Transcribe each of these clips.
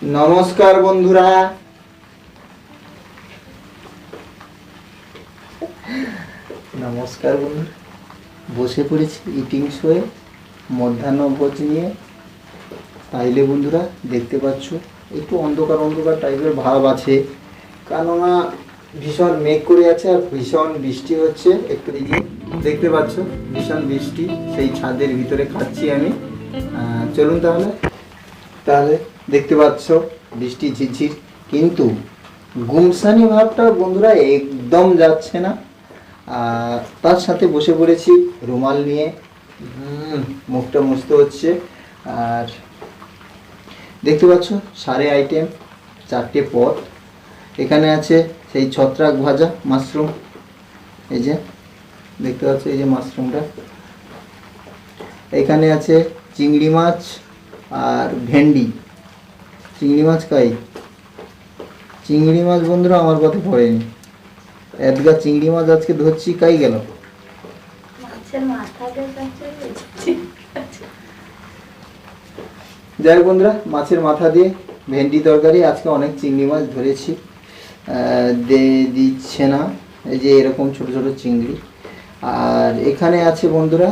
নমস্কার বন্ধুরা, নমস্কার বন্ধুরা। বসে পড়েছি ইটিং শোয়ে মধ্যাহ্নভোজ নিয়ে। তাইলে বন্ধুরা দেখতে পাচ্ছ একটু অন্ধকার অন্ধকার টাইপের ভাব আছে, কেননা ভীষণ মেঘ করে আছে আর ভীষণ বৃষ্টি হচ্ছে। একটু দিকে দেখতে পাচ্ছ ভীষণ বৃষ্টি, সেই ছাদের ভিতরে খাচ্ছি আমি। চলুন তাহলে দেখতে পাচ্ছ বৃষ্টি ঝিরঝির, কিন্তু গুমসানি ভাবটা বন্ধুরা একদম যাচ্ছে না। আর তার সাথে বসে পড়েছি রুমাল নিয়ে, মুখটা মুছতে হচ্ছে। আর দেখতে পাচ্ছ সারে আইটেম, 4টে পদ। এখানে আছে সেই ছত্রাক ভাজা মাশরুম, এই যে দেখতে পাচ্ছ, এই যে মাশরুমটা। এখানে আছে চিংড়ি মাছ আর ভেন্ডি। চিংড়ি মাছ খাই, চিংড়ি মাছ বন্ধুরা আমার কথা পড়েনি। এদগা চিংড়ি মাছ আজকে ধরছি, কাই গেল। যাই হোক বন্ধুরা, মাছের মাথা দিয়ে ভেন্ডি তরকারি। আজকে অনেক চিংড়ি মাছ ধরেছি, দিচ্ছে না, এই যে এরকম ছোট ছোট চিংড়ি। আর এখানে আছে বন্ধুরা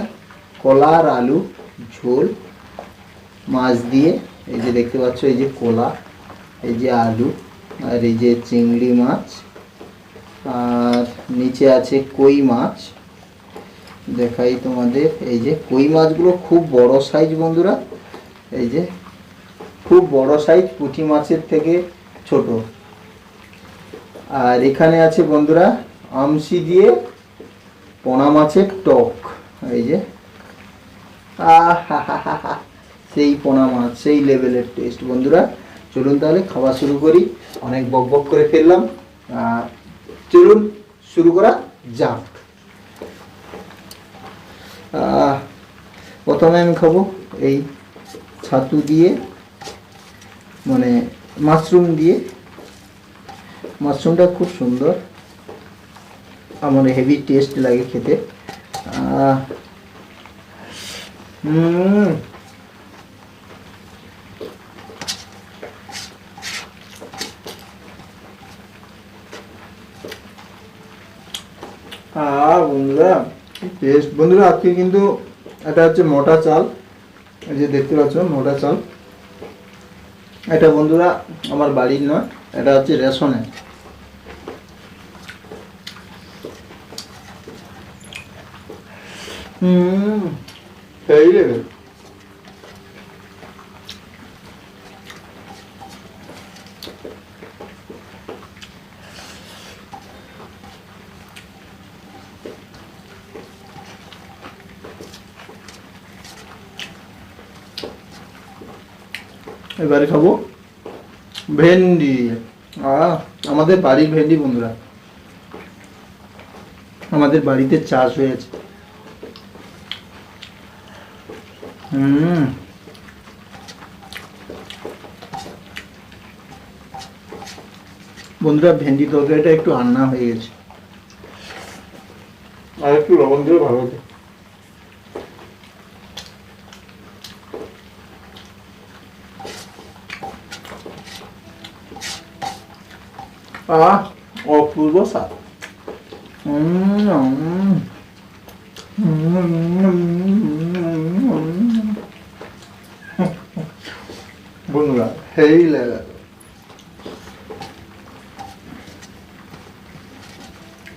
কলা আর আলু ঝোল মাছ দিয়ে। এই যে দেখতে পাচ্ছ, এই যে কলা, এই যে আলু, আর এই যে চিংড়ি মাছ। আর নিচে আছে কই মাছ, দেখাই তোমাদের। এই যে কই মাছগুলো খুব বড় সাইজ বন্ধুরা, এই যে খুব বড় সাইজ, পুঁটি মাছের থেকে ছোট। আর এখানে আছে বন্ধুরা আমসি দিয়ে পোনা মাছের টক, এই যে সেই পোনা মাছ, সেই লেভেলের টেস্ট বন্ধুরা। চলুন তাহলে খাওয়া শুরু করি, অনেক বক বক করে ফেললাম। চলুন শুরু করা যাক। প্রথমে আমি খাবো এই ছাতু দিয়ে, মানে মাশরুম দিয়ে। মাশরুমটা খুব সুন্দর, আমার হেভি টেস্ট লাগে খেতে। বন্ধুরা টেস্ট বন্ধুরা। আজকে কিন্তু এটা হচ্ছে মোটা চাল, এই যে দেখতে পাচ্ছ মোটা চাল। এটা বন্ধুরা আমার বাড়ির নয়, এটা হচ্ছে রেশনের। সেই লেভেল। এবারে খাবো ভেন্ডি। আমাদের বাড়ির ভেন্ডি বন্ধুরা, আমাদের বাড়িতে চাষ হয়েছে। বন্ধুরা ভেন্ডি তরকারিটা একটু রান্না হয়ে গেছে, আর একটু লবণ দিয়ে ভালো হতো। অপূর্ব স্বাদ। বন্ধুরা সেই লেভেল,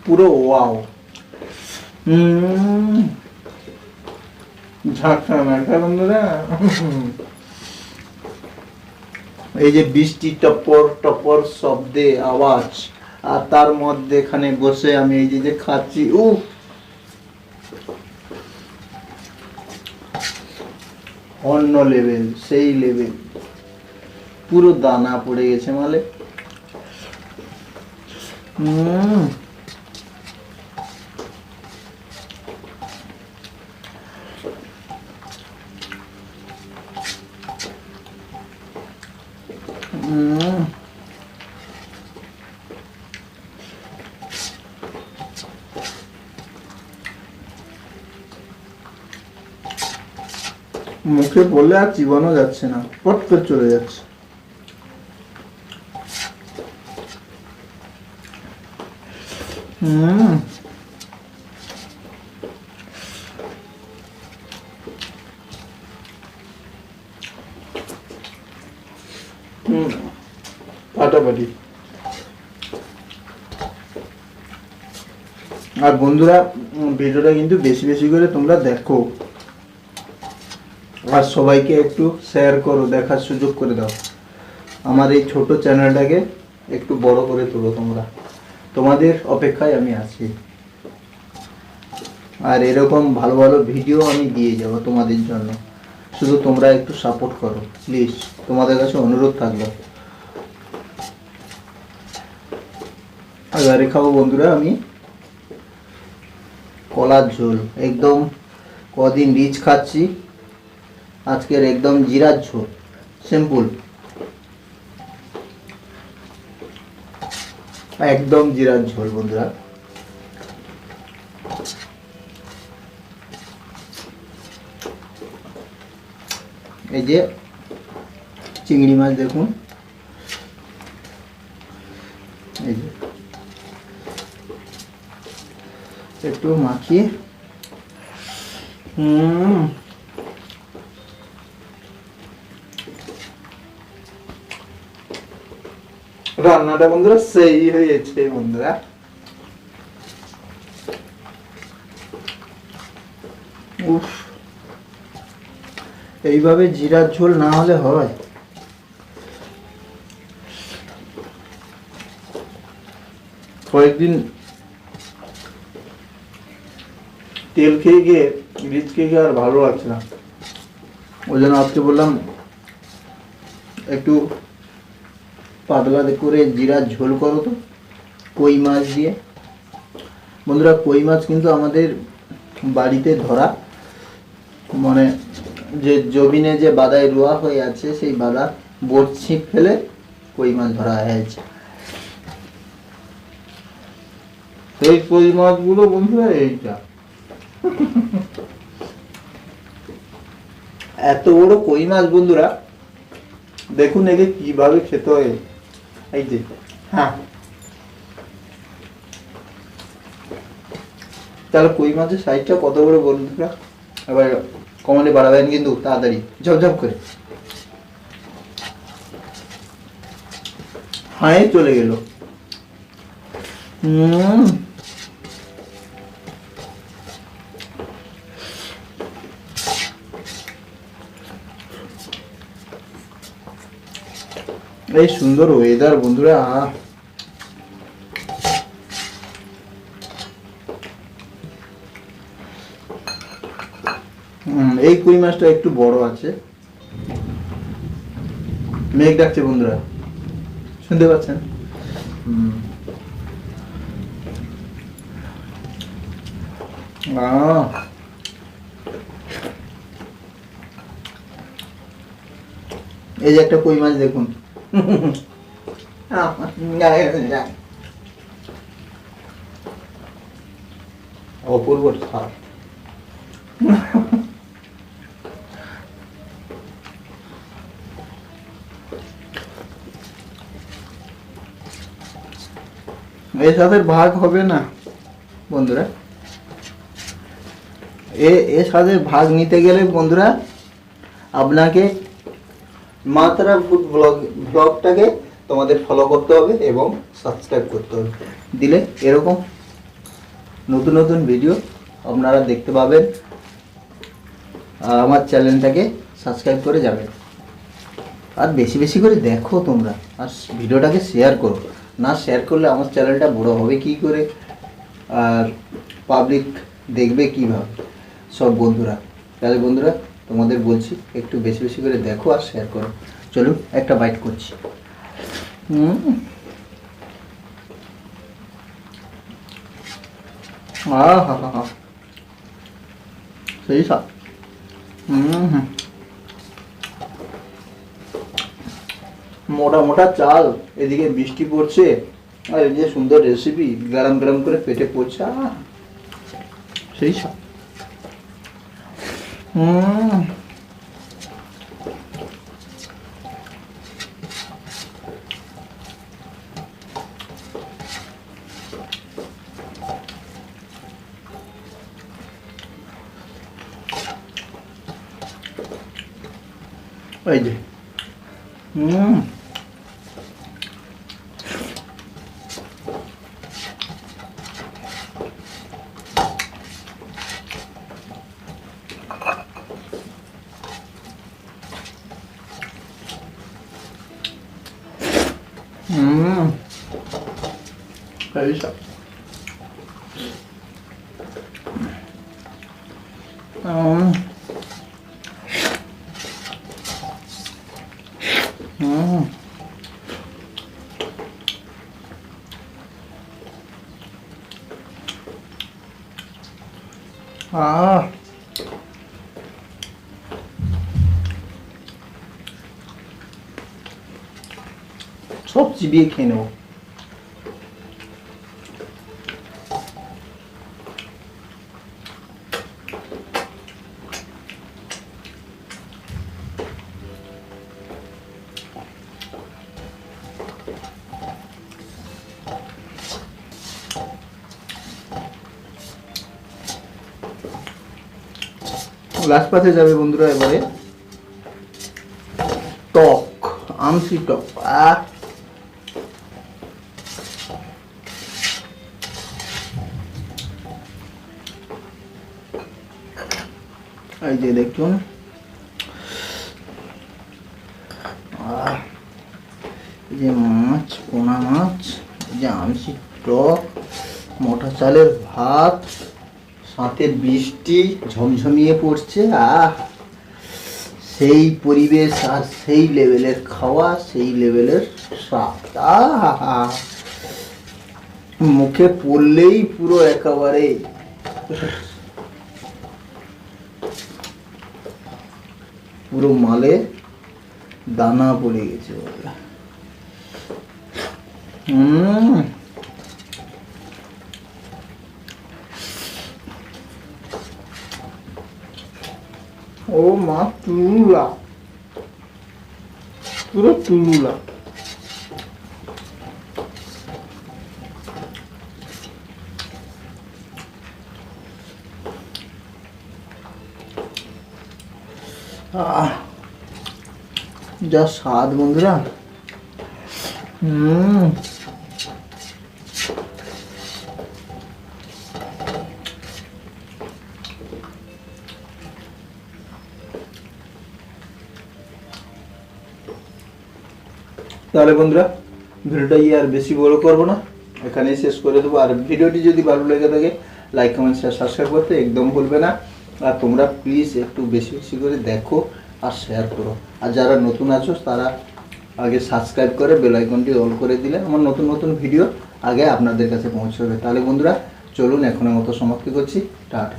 পুরো ওয়াও। ঝাঁকা নাকা বন্ধুরা। এই যে বৃষ্টি টপর টপর শব্দে আওয়াজ, আর তার মধ্যে এখানে বসে আমি এই যে খাচ্ছি। অন্য লেভেল, সেই লেভেল, পুরো দানা পড়ে গেছে মালে। মুখে বললে আর জীবনও যাচ্ছে না, পট করে চলে যাচ্ছে। হুম ফাটাফাটি। আর বন্ধুরা ভিডিওটা কিন্তু বেশি বেশি করে তোমরা দেখো, আর সবাইকে একটু শেয়ার করো, দেখার সুযোগ করে দাও। আমার এই ছোট চ্যানেলটাকে একটু বড় করে তোলো তোমরা, তোমাদের অপেক্ষায় আমি আছি। আর এরকম ভালো ভালো ভিডিও আমি দিয়ে যাব তোমাদের জন্য, শুধু তোমরা একটু সাপোর্ট করো প্লিজ, তোমাদের কাছে অনুরোধ থাকলো। এবারে খাবো বন্ধুরা আমি কলার ঝোল, একদম কদিন রিচ খাচ্ছি, আজকের একদম জিরার ঝোল, সিম্পল, একদম জিরার ঝোল বন্ধুরা। এই যে চিংড়ি মাছ দেখুন, এই যে একটু মাখিয়ে, রান্নাটা বন্ধুরা সেই হয়েছে বন্ধুরা। উফ, এইভাবে জিরার ঝোল না হলে হয়? কয়েকদিন তেল খেয়ে গিয়ে, রিচ খেয়ে গিয়ে আর ভালো লাগছে না, ওই জন্য আজকে বললাম একটু পাতলা করে জিরার ঝোল করো তো, কই মাছ দিয়ে। বন্ধুরা কই মাছ কিন্তু আমাদের বাড়িতে ধরা, মানে যে জমিনে যে বাদায় রোয়া হয়ে আছে, সেই বাদা বড়শি ফেলে কই মাছ ধরা হয়েছে। সেই কই মাছগুলো বন্ধুরা এইটা এত বড় কই মাছ বন্ধুরা, দেখুন একে কিভাবে খেতে হয়। এই যে হ্যাঁ, তাহলে কই মাছের সাইজটা কত বড় বন্ধুরা, এবার কমেন্টে বাড়াবেন কিন্তু তাড়াতাড়ি, ঝপঝপ করে। হ্যাঁ চলে গেল। এই সুন্দর ওয়েদার বন্ধুরা, এই কই মাছটা একটু বড় আছে। মেঘ ডাকছে বন্ধুরা, শুনতে পাচ্ছেন? এই যে একটা কই মাছ দেখুন, অপূর্ব স্বাদ। এর সাথে ভাগ হবে না বন্ধুরা, এর সাথে ভাগ নিতে গেলে বন্ধুরা আপনাকে মাত্রা ফুড ব্লগটাকে তোমাদের ফলো করতে হবে এবং সাবস্ক্রাইব করতে হবে, দিলে এরকম নতুন নতুন ভিডিও আপনারা দেখতে পাবেন। আমার চ্যানেলটাকে সাবস্ক্রাইব করে যাবেন, আর বেশি বেশি করে দেখো তোমরা, আর ভিডিওটাকে শেয়ার করো, না শেয়ার করলে আমার চ্যানেলটা বড় হবে কি করে, আর পাবলিক দেখবে কীভাবে সব বন্ধুরা। তাহলে বন্ধুরা তোমাদের বলছি একটু বেশি বেশি করে দেখো আর শেয়ার করো। চলুন একটা বাইট করছি। সেই স্বাদ। মোটা মোটা চাল, এদিকে বৃষ্টি পড়ছে, আর এই যে সুন্দর রেসিপি গরম গরম করে পেটে পড়ছে, সেই স্বাদ। এই যে এই সব সব চিবিয়ে খেয়ে নেব। লাস্ট পাতে যাবে বন্ধুরা এবারে টক, আমসি টক। এই যে দেখুন, এই যে মাছ, পোনা মাছ, এই যে আমসি টক, মোটা চালের ভাত, সাথে বৃষ্টি ঝমঝমিয়ে পড়ছে। সেই পরিবেশ আর সেই লেভেলের খাওয়া, সেই লেভেলের স্বাদ। মুখে পড়লেই পুরো একেবারে পুরো মালে দানা পড়ে গেছে। ও মা, তুলুলা, পুরো তুলুলা। যা স্বাদ বন্ধুরা। তাহলে বন্ধুরা ভিডিওটা আর বেশি বড় করবো না, এখানেই শেষ করে দেবো। আর ভিডিওটি যদি ভালো লেগে থাকে লাইক, কমেন্ট, শেয়ার, সাবস্ক্রাইব করতে একদম ভুলবে না। আর তোমরা প্লিজ একটু বেশি বেশি করে দেখো আর শেয়ার করো। আর যারা নতুন আছো তারা আগে সাবস্ক্রাইব করে বেল আইকনটি অল করে দিলে আমার নতুন নতুন ভিডিও আগে আপনাদের কাছে পৌঁছবে। তাহলে বন্ধুরা চলুন এখনের মতো সমাপ্তি করছি। টাটা।